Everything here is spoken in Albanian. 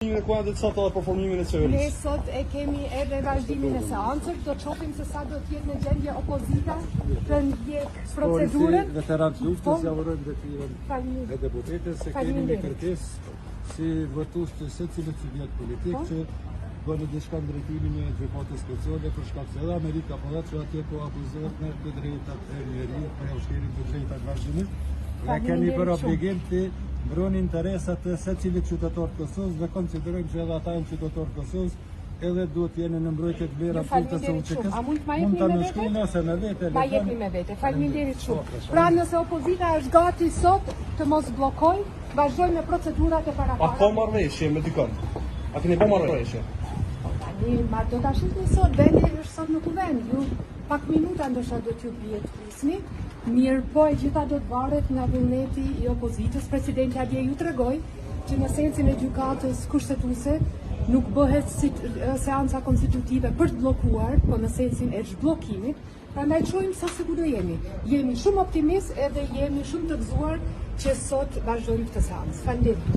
Në kuadër sot edhe për formimin e qeverisë. Ne sot e kemi edhe vazhdimin e seancës, do të shohim se sa do të jetë në gjendje opozita të ndjek procedurën. Si veterantë luftës, ja urojmë detyren e deputetës, se kemi një kërkesë si votues të secilit subjekt politik që bëni diçka në drejtimin e gjykatës speciale për shkak se edhe Amerika po dhe që atje po akuzohet në të drejtat e njerit, për ushtrimit të drejtat vazhdimisht. Dhe kemi për obligim të mbrojnë interesat të secilit qytetar të Kosovës dhe konsiderojmë që edhe ata janë qytetar të Kosovës, edhe duhet jeni në mbrojtje të vlera të shoqërisë. A mund ta nënshkruani ose me vete? Ma jepni me vete. Faleminderit shumë. Pra nëse opozita është gati sot të mos bllokojë, vazhdojmë me procedurat e paraparshme. A ka marrëveshje me dikon? A keni bërë marrëveshje? Ma do ta shihni sot, vendi është sot në kuvend. Ju pak minuta ndoshta do t'ju bie të flisni. Mirë, po e gjitha do të varet nga vullneti i opozitës. Presidenti atje ju tregoi që në sensin e gjykatës kushtetuese nuk bëhet seanca konstitutive për të bllokuar, po në sensin e zhbllokimit. Prandaj shohim sa se ku do jemi. Jemi shumë optimist edhe jemi shumë të gëzuar që sot vazhdojmë këtë seancë. Faleminderit.